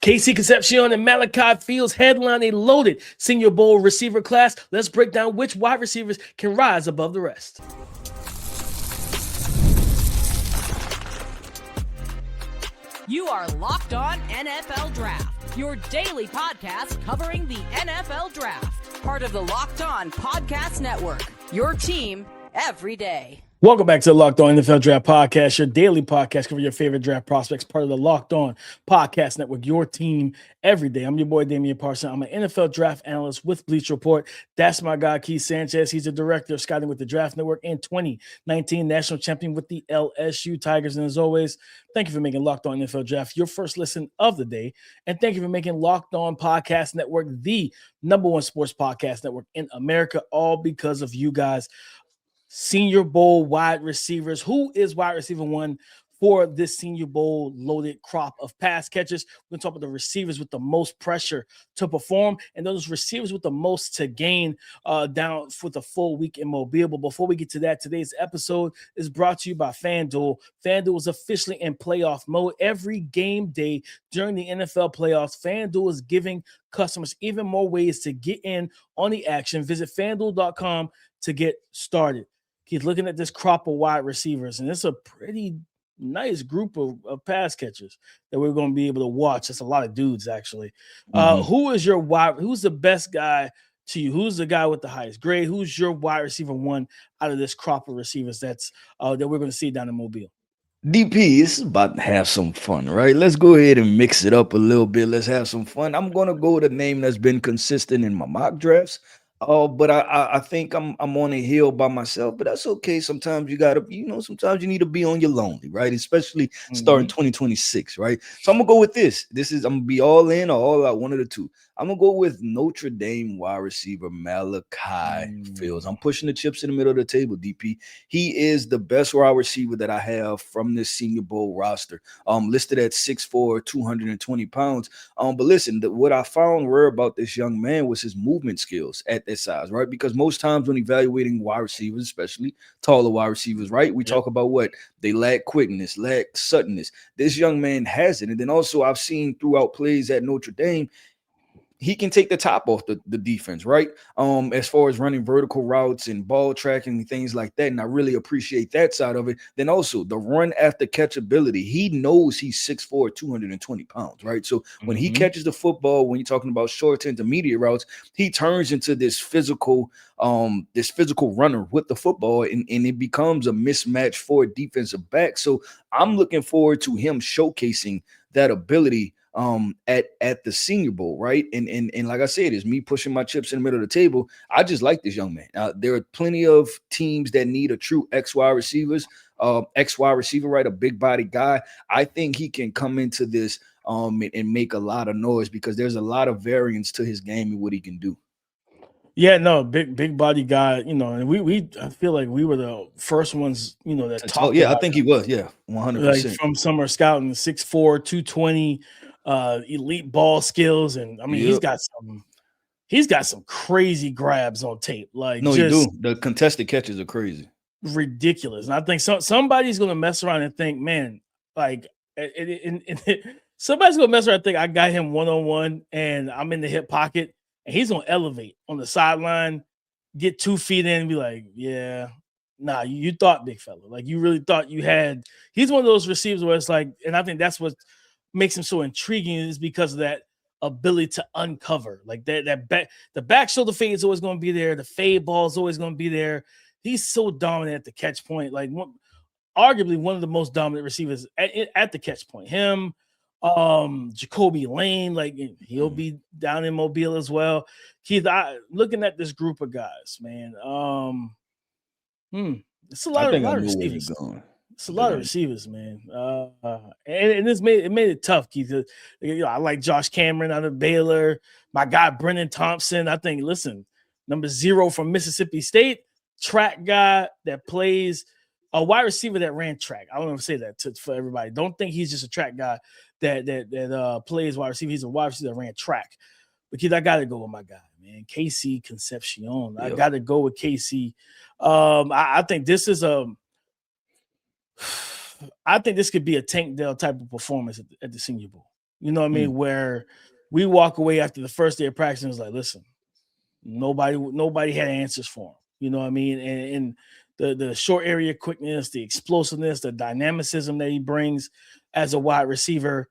Casey Concepcion and Malachi Fields headline a loaded Senior Bowl receiver class. Let's break down which wide receivers can rise above the rest. You are Locked On NFL Draft, your daily podcast covering the NFL Draft. Part of the Locked On Podcast Network, your team every day. Welcome back to the Locked On NFL Draft Podcast, your daily podcast covering your favorite draft prospects, part of the Locked On Podcast Network, your team every day. I'm your boy, Damian Parson. I'm an NFL draft analyst with Bleacher Report. That's my guy, Casey Sanchez. He's the director of scouting with the Draft Network and 2019 national champion with the LSU Tigers. And as always, thank you for making Locked On NFL Draft your first listen of the day. And thank you for making Locked On Podcast Network the #1 sports podcast network in America, all because of you guys. Senior Bowl wide receivers. Who is wide receiver one for this Senior Bowl loaded crop of pass catchers? We're going to talk about the receivers with the most pressure to perform and those receivers with the most to gain down for the full week in Mobile. But before we get to that, today's episode is brought to you by FanDuel. FanDuel is officially in playoff mode. Every game day during the NFL playoffs, FanDuel is giving customers even more ways to get in on the action. Visit FanDuel.com to get started. He's looking at this crop of wide receivers, and it's a pretty nice group of pass catchers that we're going to be able to watch. That's a lot of dudes, actually. Who's the best guy to you? Who's the guy with the highest grade? Who's your wide receiver one out of this crop of receivers that we're going to see down in Mobile? DP, it's about to have some fun, right? Let's go ahead and mix it up a little bit. Let's have some fun. I'm going to go with a name that's been consistent in my mock drafts. But I think I'm on a hill by myself, but that's okay. Sometimes you gotta, sometimes you need to be on your lonely, right? Especially starting 2026, right? So I'm gonna go with this. I'm gonna be all in or all out, one of the two. I'm gonna go with Notre Dame wide receiver Malachi Fields. I'm pushing the chips in the middle of the table, DP. He is the best wide receiver that I have from this Senior Bowl roster. Listed at 6'4", 220 pounds. But listen, what I found rare about this young man was his movement skills at that size, right? Because most times when evaluating wide receivers, especially taller wide receivers, right, we talk about what they lack quickness, lack suddenness. This young man has it. And then also I've seen throughout plays at Notre Dame, he can take the top off the defense, right? As far as running vertical routes and ball tracking and things like that. And I really appreciate that side of it. Then also the run after catch ability. He knows he's 6'4", 220 pounds, right? So when he catches the football, when you're talking about short to intermediate routes, he turns into this physical runner with the football, and it becomes a mismatch for a defensive back. So I'm looking forward to him showcasing that ability at the Senior Bowl, right? And like I said, it's me pushing my chips in the middle of the table. I just like this young man. There are plenty of teams that need a true X wide receiver, right? A big body guy. I think he can come into this and make a lot of noise because there's a lot of variance to his game and what he can do. Yeah, no, big body guy, and we I feel like we were the first ones, that talked. Yeah, I think he was, 100%. Like from summer scouting, 6'4", 220, elite ball skills, and I mean he's got some crazy grabs on tape. Like no, you do. The contested catches are crazy, ridiculous. And I think somebody's gonna mess around and think, man, like somebody's gonna mess around and think I got him 1-on-1 and I'm in the hip pocket. And he's going to elevate on the sideline, get 2 feet in and be like, yeah, nah, you thought, big fella. Like, you really thought you had – he's one of those receivers where it's like – and I think that's what makes him so intriguing is because of that ability to uncover. Like, the back shoulder fade is always going to be there. The fade ball is always going to be there. He's so dominant at the catch point. Like, arguably one of the most dominant receivers at the catch point. Him – Jacoby Lane, like he'll be down in Mobile as well. Keith, looking at this group of guys, man. It's a lot of receivers. It's a lot of receivers, man. And this made it tough, Keith. I like Josh Cameron out of Baylor. My guy Brennan Thompson. I think, listen, number 0 from Mississippi State, track guy that plays a wide receiver that ran track. I don't want to say that for everybody. Don't think he's just a track guy that plays wide receiver. He's a wide receiver that ran track. But Keith, I got to go with my guy, man. Casey Concepcion. I got to go with Casey. I think this is I think this could be a Tank Dell type of performance at the Senior Bowl. You know what I mean? Where we walk away after the first day of practice and it's like, listen, nobody had answers for him. You know what I mean? And the short area quickness, the explosiveness, the dynamicism that he brings as a wide receiver,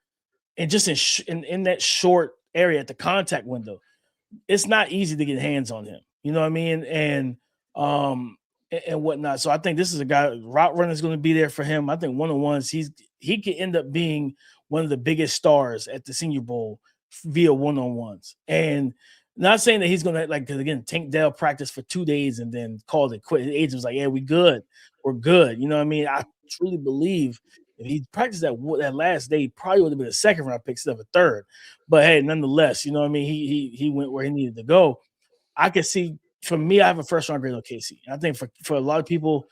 and just in that short area at the contact window, it's not easy to get hands on him. You know what I mean? And whatnot. So I think this is a guy, route runner is going to be there for him. I think one-on-ones, he could end up being one of the biggest stars at the Senior Bowl via one-on-ones. And not saying that he's going to, like, because again, Tank Dell practiced for 2 days and then called it quit. His agent was like, yeah, we're good. You know what I mean? I truly believe if he practiced that last day, he probably would have been a second round pick instead of a third. But hey, nonetheless, you know what I mean? He went where he needed to go. I could see, for me, I have a first round grade on Casey. I think for a lot of people,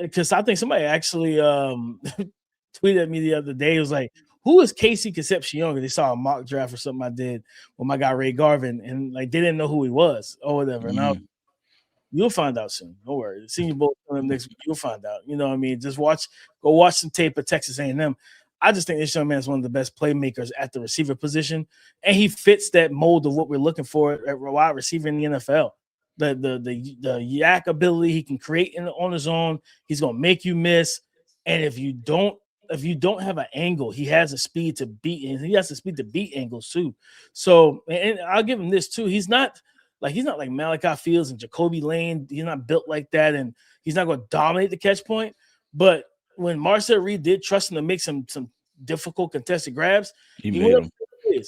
because I think somebody actually tweeted at me the other day. It was like, who is Casey Concepcion? They saw a mock draft or something I did with my guy Ray Garvin, and like they didn't know who he was or whatever. And you'll find out soon. Don't worry. The Senior Bowl coming up next week. You'll find out. You know what I mean? Just go watch some tape of Texas A&M. I just think this young man is one of the best playmakers at the receiver position, and he fits that mold of what we're looking for at wide receiver in the NFL. The yak ability he can create on his own. He's gonna make you miss, and if you don't have an angle, he has the speed to beat, and he has the speed to beat angles too. So, and I'll give him this too. He's not like Malachi Fields and Jacoby Lane. He's not built like that, and he's not going to dominate the catch point. But when Marcel Reed did trust him to make some difficult contested grabs, he made them.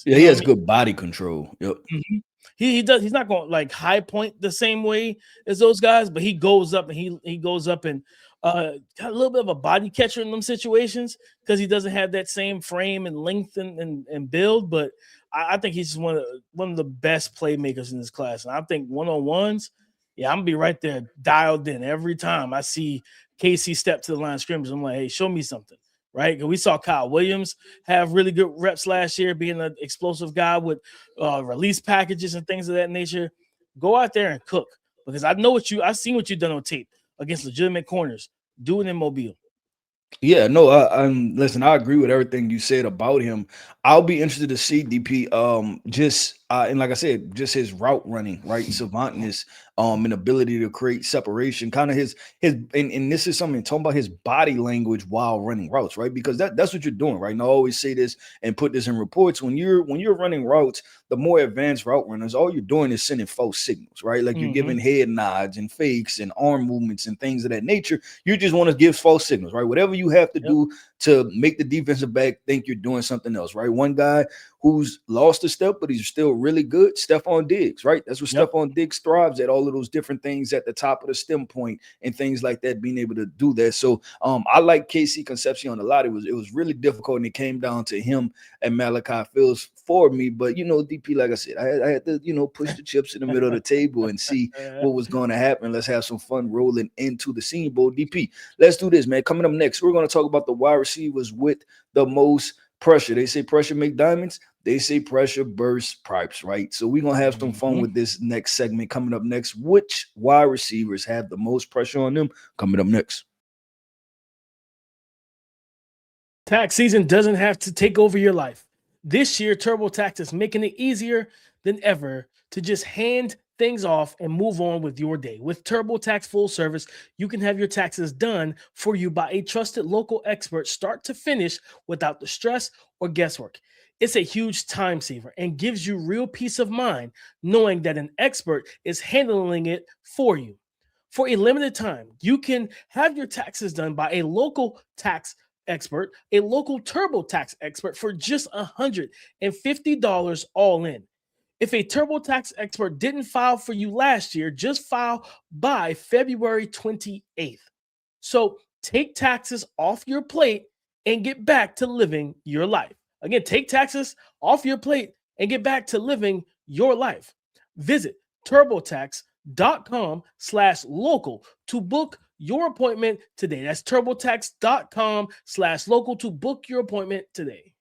Yeah, he has good body control. Yep. Mm-hmm. He does. He's not going to like high point the same way as those guys, but he goes up and he goes up and got a little bit of a body catcher in them situations because he doesn't have that same frame and length and build. But I think he's just one of the best playmakers in this class. And I think one-on-ones, yeah, I'm gonna be right there dialed in every time I see Casey step to the line of scrimmage. I'm like, hey, show me something. Right? Because we saw Kyle Williams have really good reps last year, being an explosive guy with release packages and things of that nature. Go out there and cook, because I've seen what you've done on tape against legitimate corners. Do it in Mobile. Yeah, no, listen, I agree with everything you said about him. I'll be interested to see DP, and like I said, just his route running, right? Savantness, and ability to create separation, kind of his, and this is something talking about his body language while running routes, right? Because that's what you're doing, right? And I always say this and put this in reports. When you're running routes, the more advanced route runners, all you're doing is sending false signals, right? Like you're giving head nods and fakes and arm movements and things of that nature. You just want to give false signals, right? Whatever you have to do to make the defensive back think you're doing something else, right? One guy who's lost a step, but he's still really good, Stephon Diggs, right? That's what Stephon Diggs thrives at, all of those different things at the top of the stem point and things like that, being able to do that. So I like Casey Concepcion a lot. It was really difficult, and it came down to him and Malachi Fields for me. But, DP, like I said, I had to, push the chips in the middle of the table and see what was going to happen. Let's have some fun rolling into the Senior Bowl. DP, let's do this, man. Coming up next, we're going to talk about the wide receivers with the most pressure. They say pressure make diamonds. They say pressure bursts pipes, right? So we're going to have some fun with this next segment coming up next. Which wide receivers have the most pressure on them? Coming up next. Tax season doesn't have to take over your life. This year, TurboTax is making it easier than ever to just hand things off and move on with your day. With TurboTax Full Service, you can have your taxes done for you by a trusted local expert start to finish without the stress or guesswork. It's a huge time saver and gives you real peace of mind knowing that an expert is handling it for you. For a limited time, you can have your taxes done by a local tax expert, a local TurboTax expert for just $150 all in. If a TurboTax expert didn't file for you last year, just file by February 28th. So take taxes off your plate and get back to living your life. Again, take taxes off your plate and get back to living your life. Visit TurboTax.com/local to book your appointment today. That's TurboTax.com/local to book your appointment today.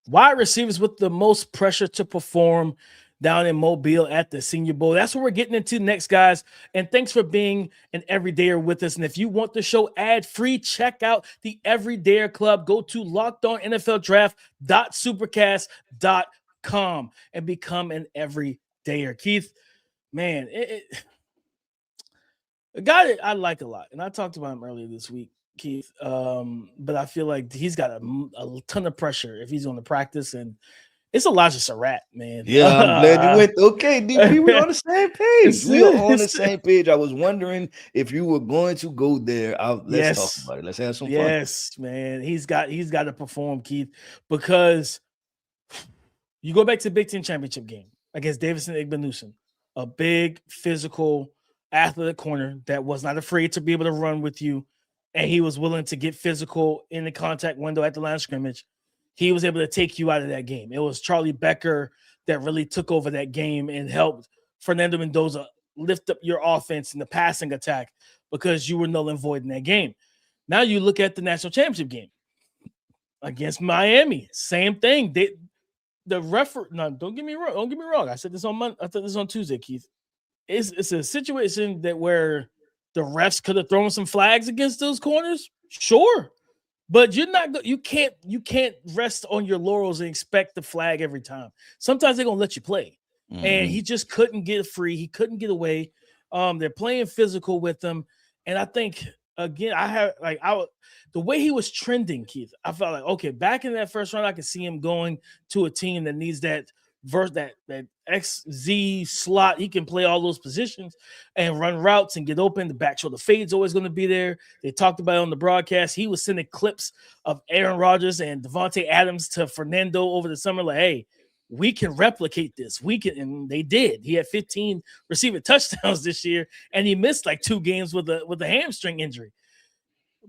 Wide receivers with the most pressure to perform down in Mobile at the Senior Bowl. That's what we're getting into next, guys. And thanks for being an everydayer with us. And if you want the show ad-free, check out the Everydayer Club. Go to lockedonnfldraft.supercast.com and become an everydayer. Keith, man, a guy that I like a lot, and I talked about him earlier this week, Keith. But I feel like he's got a ton of pressure if he's on the practice, and it's Elijah Sarratt, man. Yeah, I'm glad you went. Okay, DP, we're on the same page. We are on the same page. I was wondering if you were going to go there. Let's talk about it. Let's have some fun. Yes, man. He's got to perform, Keith, because you go back to the Big Ten championship game against Davidson Igbenusson, a big physical athletic corner that was not afraid to be able to run with you, and he was willing to get physical in the contact window at the line of scrimmage. He was able to take you out of that game. It was Charlie Becker that really took over that game and helped Fernando Mendoza lift up your offense in the passing attack because you were null and void in that game. Now you look at the national championship game against Miami. Same thing. The referee. No, don't get me wrong. Don't get me wrong. I said this on Monday. I said this on Tuesday, Keith. It's a situation that where the refs could have thrown some flags against those corners, sure, but you can't rest on your laurels and expect the flag every time. Sometimes they're gonna let you play, and he just couldn't get free. He couldn't get away. They're playing physical with him, and I think again, the way he was trending, Keith, I felt like okay, back in that first round, I could see him going to a team that needs that XZ slot. He can play all those positions and run routes and get open. The back shoulder fade's always going to be there. They talked about it on the broadcast. He was sending clips of Aaron Rodgers and Devontae Adams to Fernando over the summer. Like, hey, we can replicate this. We can, and they did. He had 15 receiving touchdowns this year, and he missed like 2 games with a hamstring injury.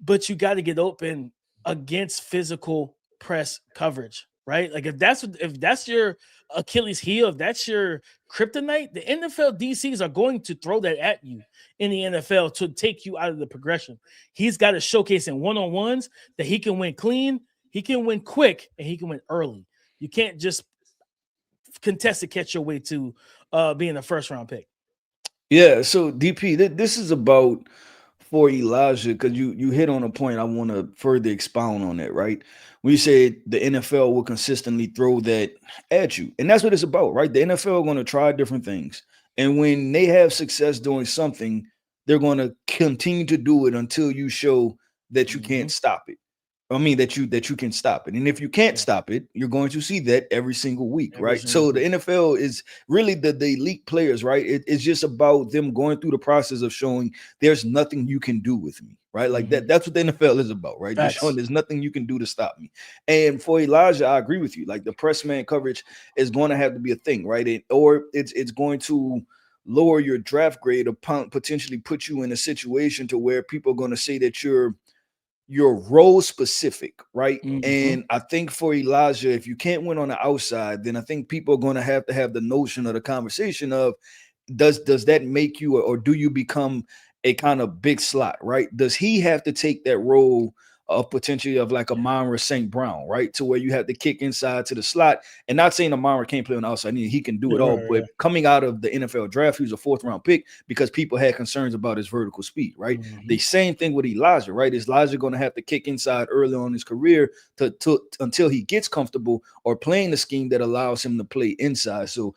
But you got to get open against physical press coverage, right? Like if that's your Achilles heel, if that's your kryptonite, the NFL DCs are going to throw that at you in the NFL to take you out of the progression. He's got to showcase in one-on-ones that he can win clean, he can win quick, and he can win early. You can't just contest to catch your way to being a first-round pick. Yeah, so DP, this is about for Elijah, because you hit on a point I want to further expound on that, right? We said the NFL will consistently throw that at you. And that's what it's about, right? The NFL are going to try different things. And when they have success doing something, they're going to continue to do it until you show that you can't stop it. I mean, that you can stop it. And if you can't stop it, you're going to see that every single week, right? So the NFL is really the elite players, right? It's just about them going through the process of showing there's nothing you can do with me, right? Like that's what the NFL is about, right? Just showing there's nothing you can do to stop me. And for Elijah, I agree with you. Like the press man coverage is going to have to be a thing, right? Or it's going to lower your draft grade or potentially put you in a situation to where people are going to say that you're role specific, right? And I think for Elijah, if you can't win on the outside, then I think people are going to have the notion of the conversation of does that make you or do you become a kind of big slot, right? Does he have to take that role of potentially of like a Amon St. Brown, right? To where you have to kick inside to the slot, and not saying Amon can't play on the outside, he can do it all, but coming out of the NFL draft, he was a 4th round pick because people had concerns about his vertical speed, right? The same thing with Elijah, right? Is Elijah going to have to kick inside early on in his career until he gets comfortable or playing the scheme that allows him to play inside? So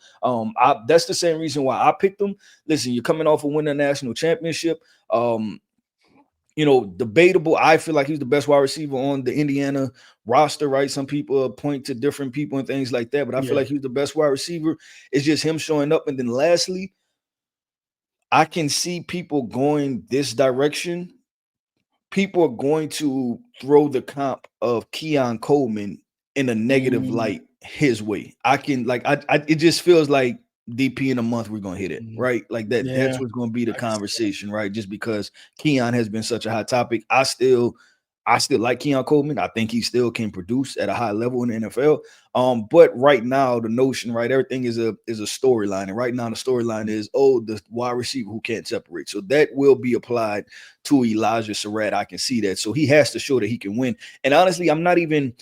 that's the same reason why I picked him. Listen, you're coming off of winning a national championship. Debatable. I feel like he's the best wide receiver on the Indiana roster, right? Some people point to different people and things like that, but I feel like he's the best wide receiver. It's just him showing up. And then lastly, I can see people going this direction. People are going to throw the comp of Keon Coleman in a negative light his way. It just feels like DP in a month we're gonna hit it, right? Like that. That's what's gonna be the conversation, right? Just because Keon has been such a hot topic. I still like Keon Coleman. I think he still can produce at a high level in the NFL. But right now the notion, right, everything is a storyline, and right now the storyline is the wide receiver who can't separate. So that will be applied to Elijah Sarratt. I can see that. So he has to show that he can win. And honestly, I'm not even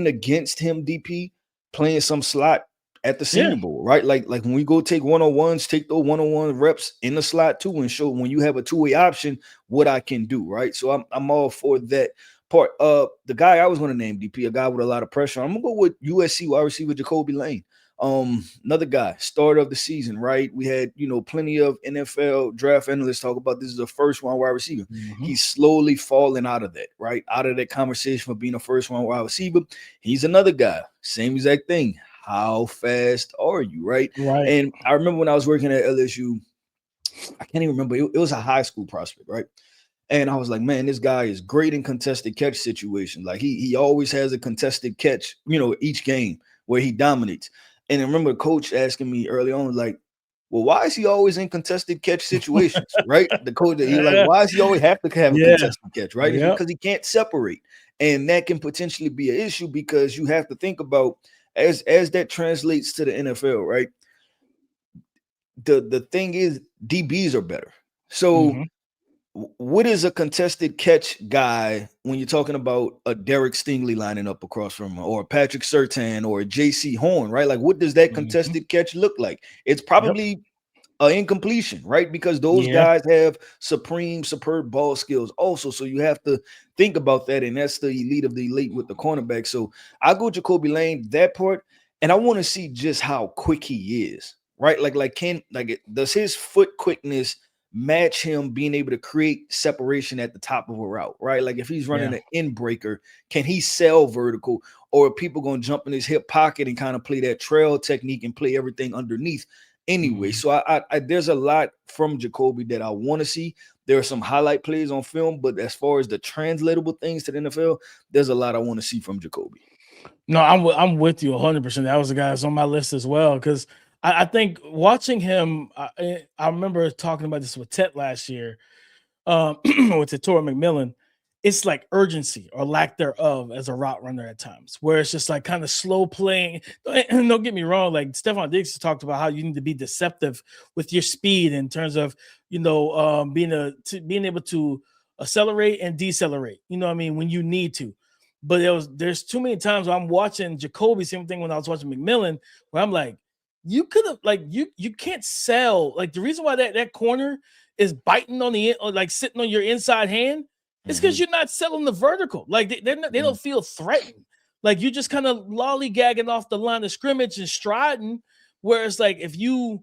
against him, DP, playing some slot at the Yeah. Senior Bowl, right? Like when we go take one-on-ones, take those one-on-one reps in the slot too, and show when you have a two-way option what I can do, right? So I'm all for that part. The guy I was going to name, DP, a guy with a lot of pressure. I'm gonna go with USC wide receiver Jacoby Lane. Another guy, start of the season, right? We had, plenty of NFL draft analysts talk about this is a first round wide receiver. Mm-hmm. He's slowly falling out of that, right? Out of that conversation for being a first round wide receiver. He's another guy, same exact thing. How fast are you, right? Right. And I remember when I was working at LSU, I can't even remember. It was a high school prospect, right? And I was like, man, this guy is great in contested catch situations. Like he always has a contested catch, each game where he dominates. And I remember the coach asking me early on, like, well, why is he always in contested catch situations, right? The coach, he's like, why does he always have to have a contested catch, right? It's because he can't separate. And that can potentially be an issue because you have to think about as that translates to the NFL, right? The thing is DBs are better. So what is a contested catch guy when you're talking about a Derek Stingley lining up across from him, or a Patrick Surtain or a JC Horn, right? Like, what does that contested catch look like? It's probably an incompletion, right? Because those guys have superb ball skills also. So you have to think about that. And that's the elite of the elite with the cornerback. So I go Jacoby Lane, that part. And I want to see just how quick he is, right? Does his foot quickness match him being able to create separation at the top of a route, right? Like if he's running an in breaker, can he sell vertical, or are people going to jump in his hip pocket and kind of play that trail technique and play everything underneath anyway? So I there's a lot from Jacoby that I want to see. There are some highlight plays on film, but as far as the translatable things to the NFL, there's a lot I want to see from Jacoby. No, I'm with you 100%. That was the guy that's on my list as well, because I think watching him, I remember talking about this with Tet last year, with Torrey McMillan. It's like urgency or lack thereof as a route runner at times, where it's just like kind of slow playing. Don't get me wrong, like Stephon Diggs has talked about how you need to be deceptive with your speed in terms of being able to accelerate and decelerate. You know what I mean, when you need to. But there's too many times where I'm watching Jacoby, same thing when I was watching McMillan, where I'm like, you could have you can't sell. Like the reason why that corner is biting on the or like sitting on your inside hand is because you're not selling the vertical. Like they don't feel threatened. Like you're just kind of lollygagging off the line of scrimmage and striding. Whereas like if you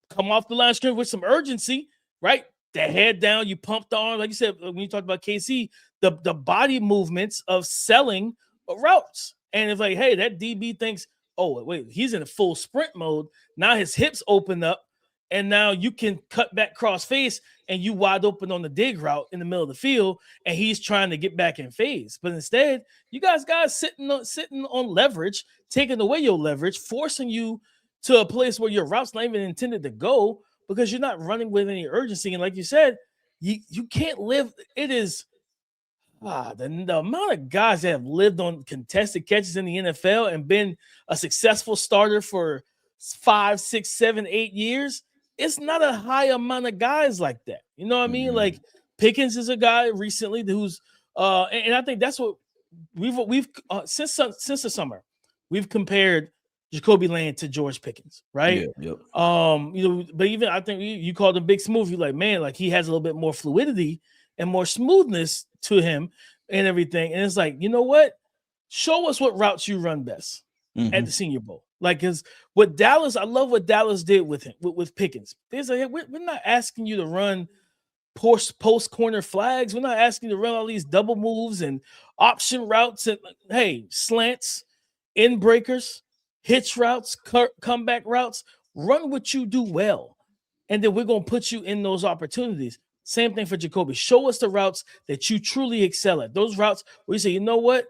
come off the line of scrimmage with some urgency, right? The head down, you pump the arm, like you said when you talked about KC, the body movements of selling routes. And it's like, hey, that DB thinks, oh, wait, he's in a full sprint mode. Now his hips open up, and now you can cut back cross face, and you wide open on the dig route in the middle of the field, and he's trying to get back in phase. But instead, you guys sitting on leverage, taking away your leverage, forcing you to a place where your route's not even intended to go because you're not running with any urgency. And like you said, you can't live. It is the amount of guys that have lived on contested catches in the NFL and been a successful starter for 5, 6, 7, 8 years. It's not a high amount of guys like that. You know what I mean? Like Pickens is a guy recently who's and I think that's what we've since the summer we've compared Jacoby Lane to George Pickens, right? But even I think you called him Big Smooth. You're like, man, like he has a little bit more fluidity and more smoothness to him and everything. And it's like, you know what? Show us what routes you run best at the Senior Bowl. Like, because what Dallas, I love what Dallas did with him, with Pickens. It's like, we're not asking you to run post corner flags. We're not asking you to run all these double moves and option routes and, hey, slants, in breakers, hitch routes, comeback routes. Run what you do well. And then we're going to put you in those opportunities. Same thing for Jacoby. Show us the routes that you truly excel at. Those routes where you say, you know what?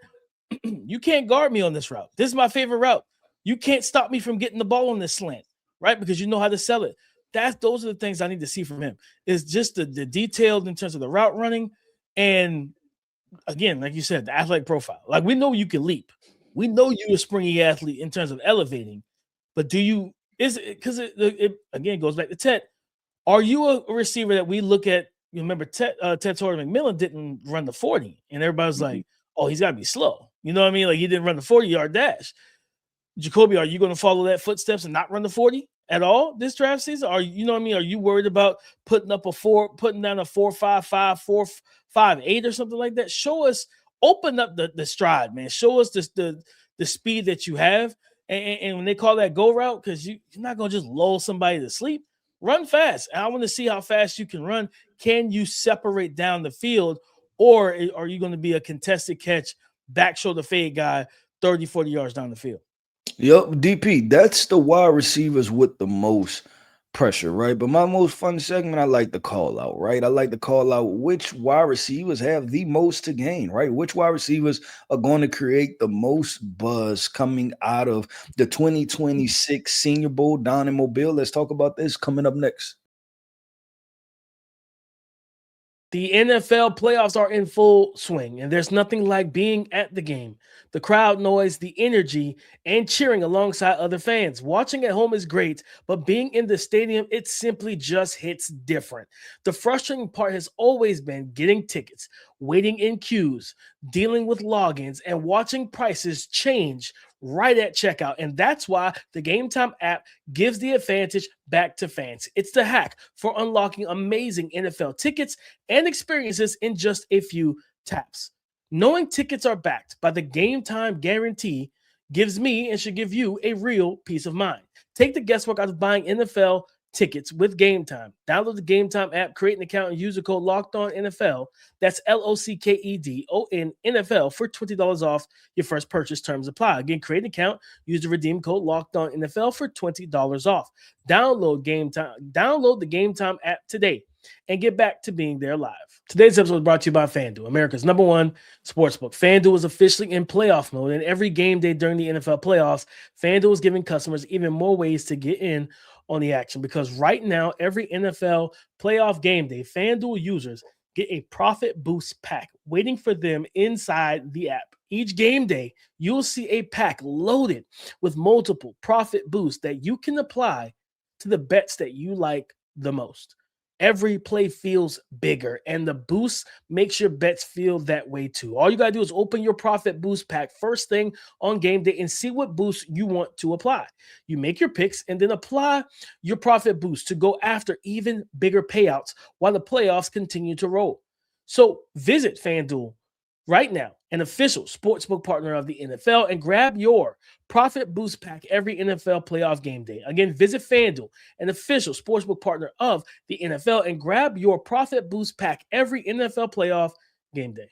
You can't guard me on this route. This is my favorite route. You can't stop me from getting the ball on this slant, right? Because you know how to sell it. Those are the things I need to see from him. It's just the detailed in terms of the route running. And again, like you said, the athletic profile. Like we know you can leap. We know you're a springy athlete in terms of elevating. But because it again goes back to Ted. Are you a receiver that we look at? You remember Ted Torrey McMillan didn't run the 40, and everybody's like, "Oh, he's got to be slow." You know what I mean? Like he didn't run the 40-yard dash. Jacoby, are you going to follow that footsteps and not run the 40 at all this draft season? Are you know what I mean? Are you worried about putting down a 4.55, 4.58 or something like that? Show us, open up the stride, man. Show us the speed that you have. And when they call that go route, because you're not going to just lull somebody to sleep, run fast. And I want to see how fast you can run. Can you separate down the field, or are you going to be a contested catch, back shoulder fade guy 30, 40 yards down the field? Yep, DP, that's the wide receivers with the most pressure, right? But my most fun segment, I like to call out, right? I like to call out which wide receivers have the most to gain, right? Which wide receivers are going to create the most buzz coming out of the 2026 Senior Bowl down in Mobile. Let's talk about this coming up next. The NFL playoffs are in full swing, and there's nothing like being at the game. The crowd noise, the energy, and cheering alongside other fans. Watching at home is great, but being in the stadium, it simply just hits different. The frustrating part has always been getting tickets, waiting in queues, dealing with logins, and watching prices change right at checkout. And that's why the Game Time app gives the advantage back to fans. It's the hack for unlocking amazing NFL tickets and experiences in just a few taps. Knowing tickets are backed by the Game Time guarantee gives me and should give you a real peace of mind. Take the guesswork out of buying NFL tickets with Game Time. Download the Game Time app, create an account, and use the code LOCKEDONNFL. That's LOCKEDON NFL for $20 off your first purchase. Terms apply. Again, create an account, use the redeem code LOCKEDONNFL for $20 off. Download the Game Time app today and get back to being there live. Today's episode is brought to you by FanDuel, America's #1 sportsbook. FanDuel is officially in playoff mode, and every game day during the NFL playoffs, FanDuel is giving customers even more ways to get in on the action, because right now, every NFL playoff game day, FanDuel users get a profit boost pack waiting for them inside the app. Each game day, you'll see a pack loaded with multiple profit boosts that you can apply to the bets that you like the most. Every play feels bigger, and the boost makes your bets feel that way too. All you got to do is open your profit boost pack first thing on game day and see what boost you want to apply. You make your picks and then apply your profit boost to go after even bigger payouts while the playoffs continue to roll. So visit FanDuel right now, an official sportsbook partner of the NFL, and grab your profit boost pack every NFL playoff game day. Again, visit FanDuel, an official sportsbook partner of the NFL, and grab your profit boost pack every NFL playoff game day.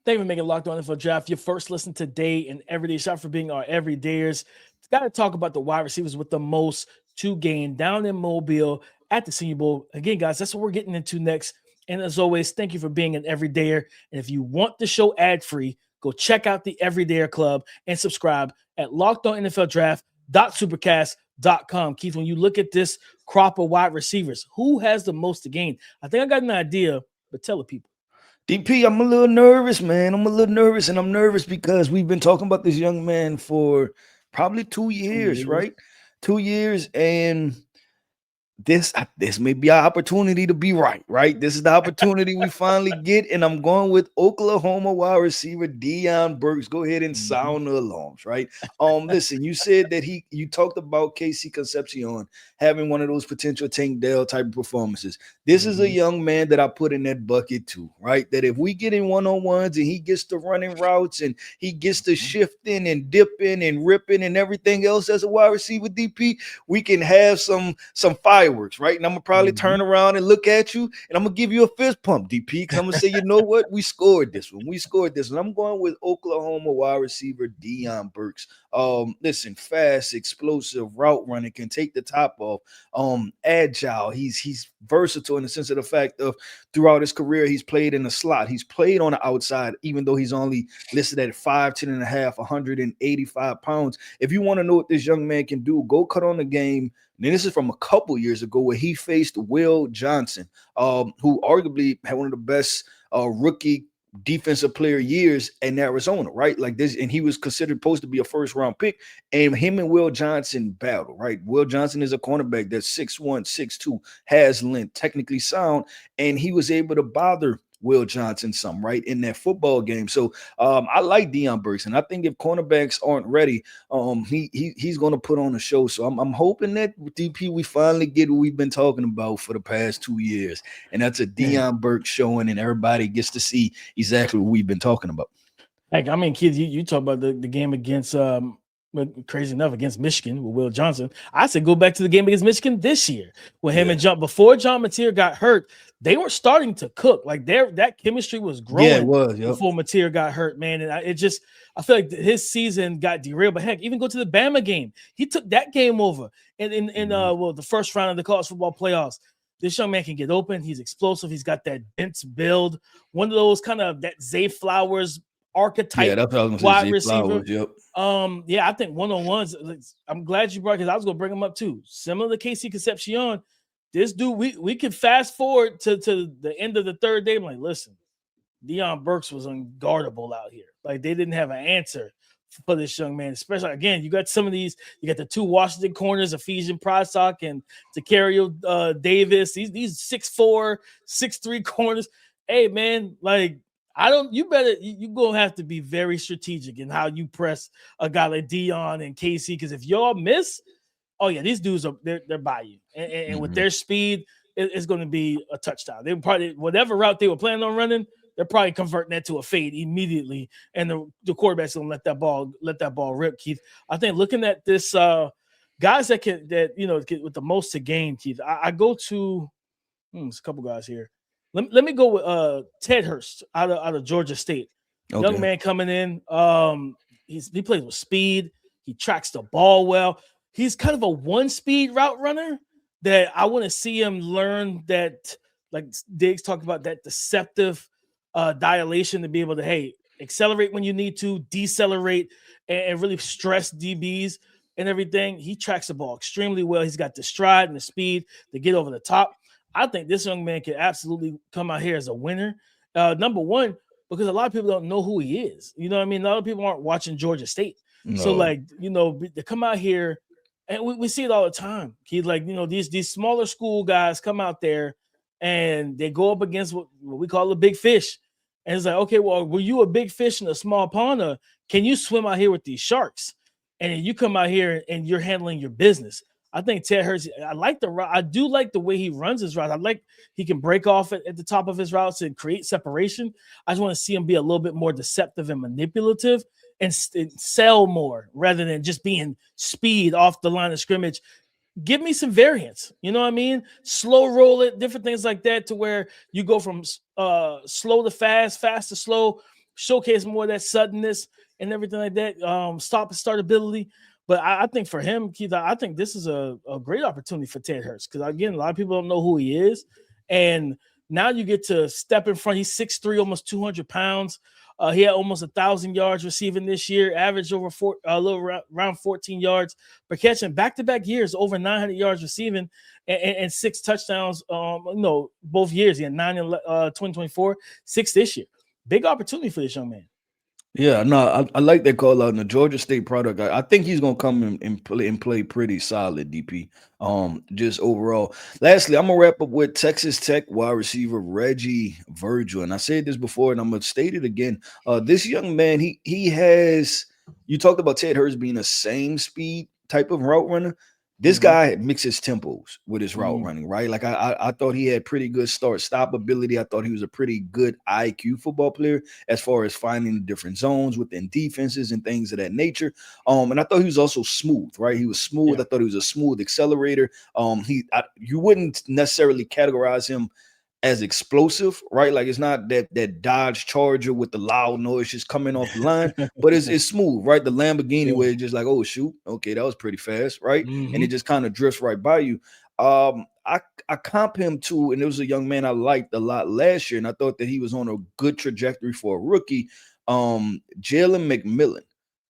Thank you for making Locked On NFL Draft your first listen today and every day. Shout out for being our everydayers. Got to talk about the wide receivers with the most to gain down in Mobile at the Senior Bowl. Again, guys, that's what we're getting into next. And as always, thank you for being an everydayer. And if you want the show ad-free, go check out the Everydayer Club and subscribe at LockedOnNFLDraft.supercast.com. Keith, when you look at this crop of wide receivers, who has the most to gain? I think I got an idea, but tell the people. DP, I'm a little nervous, man. I'm a little nervous, and I'm nervous because we've been talking about this young man for probably 2 years, right? 2 years, and this may be our opportunity to be right? This is the opportunity we finally get, and I'm going with Oklahoma wide receiver Deion Burks. Go ahead and sound the alarms, right? Listen, you said that you talked about Casey Concepcion having one of those potential Tank Dell type of performances. This is a young man that I put in that bucket too, right? That if we get in one-on-ones and he gets to running routes and he gets to shifting and dipping and ripping and everything else as a wide receiver DP, we can have some fireworks, right? And I'm gonna probably turn around and look at you and I'm gonna give you a fist pump, DP, because I'm gonna say, you know what? We scored this one. I'm going with Oklahoma wide receiver Deion Burks. Listen, fast, explosive, route running, can take the top off. Agile. He's versatile in the sense of the fact of throughout his career, he's played in the slot. He's played on the outside, even though he's only listed at 5'10 and a half, 185 pounds. If you want to know what this young man can do, go cut on the game. And this is from a couple years ago where he faced Will Johnson, who arguably had one of the best rookie defensive player years in Arizona, right? Like this, and he was considered supposed to be a first-round pick, and him and Will Johnson battle, right? Will Johnson is a cornerback that's 6'1", 6'2", has length, technically sound, and he was able to bother Will Johnson some, right, in that football game. So I like Deion Burks, and I think if cornerbacks aren't ready, he's going to put on a show. So I'm hoping that with DP we finally get what we've been talking about for the past 2 years, and that's a Deion Burks showing, and everybody gets to see exactly what we've been talking about. Heck, I mean, kids, you talk about the game against but crazy enough against Michigan with Will Johnson. I said go back to the game against Michigan this year with him and John. Before John Mateer got hurt, they were starting to cook. Like that chemistry was growing. Yeah, it was. Yep. Before Mateer got hurt, man, and I feel like his season got derailed. But heck, even go to the Bama game, he took that game over in the first round of the college football playoffs. This young man can get open. He's explosive. He's got that dense build. One of those kind of that Zay Flowers archetype wide receiver. Yep. I think one-on-ones. I'm glad you brought, because I was gonna bring him up too. Similar to Casey Concepcion, this dude, we could fast forward to the end of the third day. I'm like, listen, Deion Burks was unguardable out here. Like they didn't have an answer for this young man. Especially again, you got some of these. You got the two Washington corners, Ephesian Prysock and Tacario Davis. These 6'4", 6'3" corners. Hey man, like. You gonna have to be very strategic in how you press a guy like Deion and Casey, because if y'all miss, oh yeah, these dudes they're by you, and with their speed, it's going to be a touchdown. They probably, whatever route they were planning on running, they're probably converting that to a fade immediately, and the quarterback's gonna let that ball rip. Keith, I think looking at this, guys that get with the most to gain, Keith, I go to there's a couple guys here. Let me go with Ted Hurst out of Georgia State. Okay. Young man coming in. He plays with speed. He tracks the ball well. He's kind of a one-speed route runner that I want to see him learn that, like Diggs talked about, that deceptive dilation to be able to, accelerate when you need to, decelerate, and really stress DBs and everything. He tracks the ball extremely well. He's got the stride and the speed to get over the top. I think this young man can absolutely come out here as a winner. Number one, because a lot of people don't know who he is. You know what I mean? A lot of people aren't watching Georgia State. No. So, they come out here, and we see it all the time. He's like, these smaller school guys come out there, and they go up against what we call a big fish. And it's like, okay, well, were you a big fish in a small pond, or can you swim out here with these sharks? And you come out here, and you're handling your business. I think Ted Hurst, I do like the way he runs his routes. I like he can break off at the top of his routes and create separation. I just want to see him be a little bit more deceptive and manipulative and sell more rather than just being speed off the line of scrimmage. Give me some variance. You know what I mean? Slow roll it, different things like that, to where you go from slow to fast, fast to slow, showcase more of that suddenness and everything like that. Stop and start ability. But I think for him, Keith, I think this is a great opportunity for Ted Hurst, because, again, a lot of people don't know who he is. And now you get to step in front. He's 6'3", almost 200 pounds. He had almost 1,000 yards receiving this year, averaged over around 14 yards per catch. And back-to-back years, over 900 yards receiving and 6 touchdowns. Both years. He had 9 in 2024, 6 this year. Big opportunity for this young man. Yeah, no, I like that call out in the Georgia State product. I think he's gonna come and play pretty solid, DP. Just overall. Lastly, I'm gonna wrap up with Texas Tech wide receiver Reggie Virgil, and I said this before, and I'm gonna state it again. This young man, he has. You talked about Ted Hurst being the same speed type of route runner. This guy mixes tempos with his route running, right? Like I thought he had pretty good start-stop ability. I thought he was a pretty good IQ football player as far as finding the different zones within defenses and things of that nature. And I thought he was also smooth, right? He was smooth. Yeah. I thought he was a smooth accelerator. You wouldn't necessarily categorize him as explosive, right? Like it's not that Dodge Charger with the loud noise just coming off the line, but it's smooth, right? The Lamborghini where it's just like, oh shoot, okay, that was pretty fast, right? And it just kind of drifts right by you. I comp him to, and there was a young man I liked a lot last year, and I thought that he was on a good trajectory for a rookie. Jalen McMillan.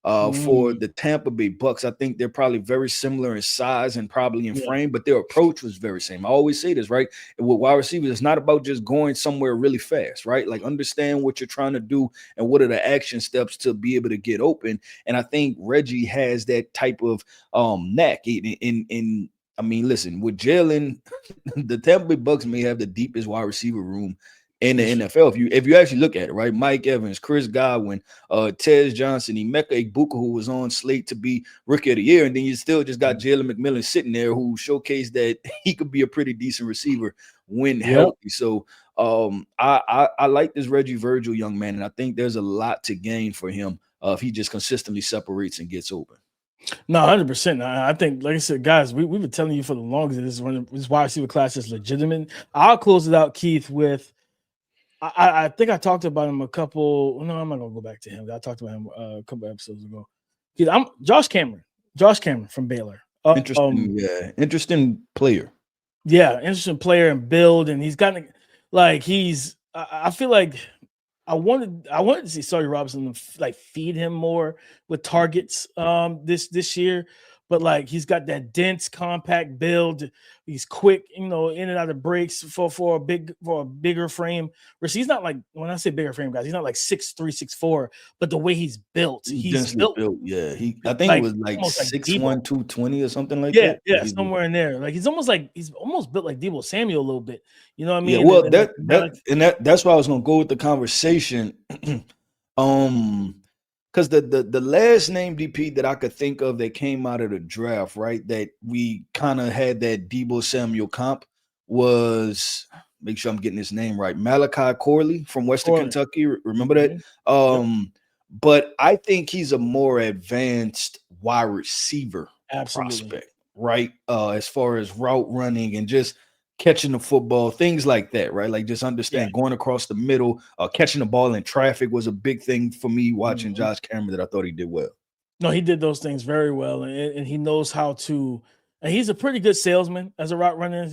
For the Tampa Bay Bucks. I think they're probably very similar in size and probably in frame, but their approach was very same. I always say this, right? With wide receivers, it's not about just going somewhere really fast, right? Like understand what you're trying to do and what are the action steps to be able to get open. And I think Reggie has that type of knack. I mean, listen, with Jalen, the Tampa Bay Bucks may have the deepest wide receiver room in the NFL. If you actually look at it, right? Mike Evans, Chris Godwin, Tez Johnson, Emeka Egbuka, who was on slate to be Rookie of the Year, and then you still just got Jalen McMillan sitting there who showcased that he could be a pretty decent receiver when healthy. So I like this Reggie Virgil young man, and I think there's a lot to gain for him if he just consistently separates and gets open. No, 100%. I think, like I said, guys, we've been telling you for the longest this wide receiver class is legitimate. I'll close it out, Keith, with I think I talked about him a couple. No, I'm not gonna go back to him. I talked about him a couple episodes ago. Keith, I'm Josh Cameron from Baylor. Interesting player. Yeah, interesting player and build, and he's gotten like I feel like I wanted to see Sorry Robinson like feed him more with targets this year, but like he's got that dense, compact build. He's quick, in and out of breaks for a bigger frame. He's not like, when I say bigger frame, guys, he's not like 6'3", 6'4", but the way he's built, he's built. Yeah, I think it was like 6'1", 220 or something like that. Yeah, somewhere in there. Like he's almost built like Deebo Samuel a little bit. You know what I mean? Yeah, well, that's why I was gonna go with the conversation. Because the last name DP that I could think of that came out of the draft, right, that we kind of had that Deebo Samuel comp was, make sure I'm getting his name right, Malachi Corley from Western Kentucky. Remember that? But I think he's a more advanced wide receiver prospect, right? As far as route running and just catching the football, things like that, right? Like just understand going across the middle, catching the ball in traffic was a big thing for me watching Josh Cameron that I thought he did well. No, he did those things very well, and he knows how to. And he's a pretty good salesman as a route runner.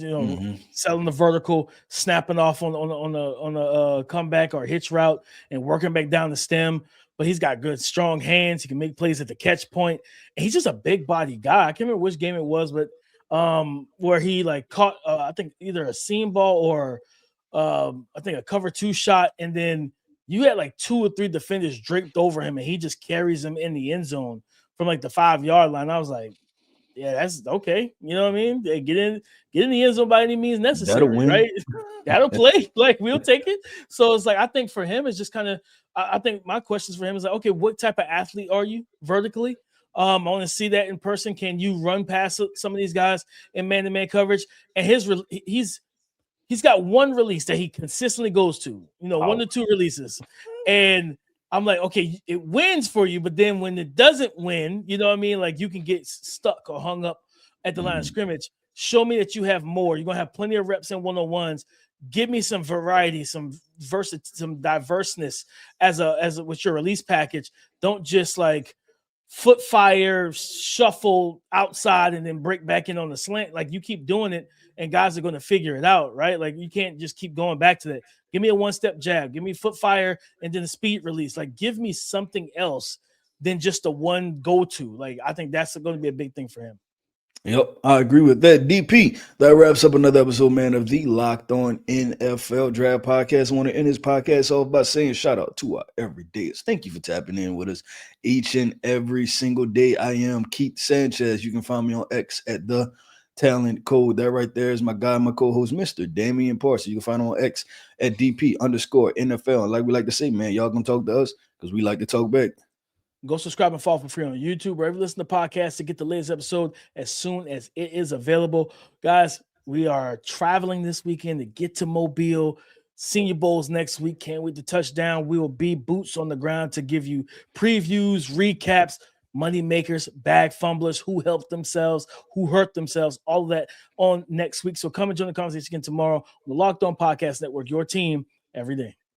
Selling the vertical, snapping off on a comeback or hitch route, and working back down the stem. But he's got good, strong hands. He can make plays at the catch point, and he's just a big body guy. I can't remember which game it was, but where he like caught I think either a seam ball or I think a cover 2 shot, and then you had like 2 or 3 defenders draped over him, and he just carries them in the end zone from like the 5-yard line. I was like, yeah, that's okay. You know what I mean? They get in the end zone by any means necessary, right? That'll play. Like, we'll take it. So it's like, I think for him, it's just kind of, I think my questions for him is like, okay, what type of athlete are you vertically? I want to see that in person. Can you run past some of these guys in man-to-man coverage? And he's got one release that he consistently goes to, 1 to 2 releases. And I'm like, okay, it wins for you, but then when it doesn't win, you know what I mean? Like, you can get stuck or hung up at the line of scrimmage. Show me that you have more. You're going to have plenty of reps in one-on-ones. Give me some variety, some diverseness as with your release package. Don't just like foot fire, shuffle outside, and then break back in on the slant. Like, you keep doing it, and guys are going to figure it out, right? Like, you can't just keep going back to that. Give me a one-step jab. Give me foot fire and then a speed release. Like, give me something else than just a one go-to. Like, I think that's going to be a big thing for him. Yep, I agree with that. DP, that wraps up another episode, man, of the Locked On NFL Draft Podcast. I want to end this podcast off by saying shout out to our everydayers. Thank you for tapping in with us each and every single day. I am Keith Sanchez. You can find me on X at The Talent Code. That right there is my guy, my co-host, Mr. Damian Parson. You can find him on X at DP_NFL. And like we like to say, man, y'all can talk to us because we like to talk back. Go subscribe and follow for free on YouTube, wherever you listen to podcasts, to get the latest episode as soon as it is available. Guys, we are traveling this weekend to get to Mobile. Senior Bowls next week. Can't wait to touch down. We will be boots on the ground to give you previews, recaps, money makers, bag fumblers, who helped themselves, who hurt themselves, all of that on next week. So come and join the conversation again tomorrow on the Locked On Podcast Network, your team every day.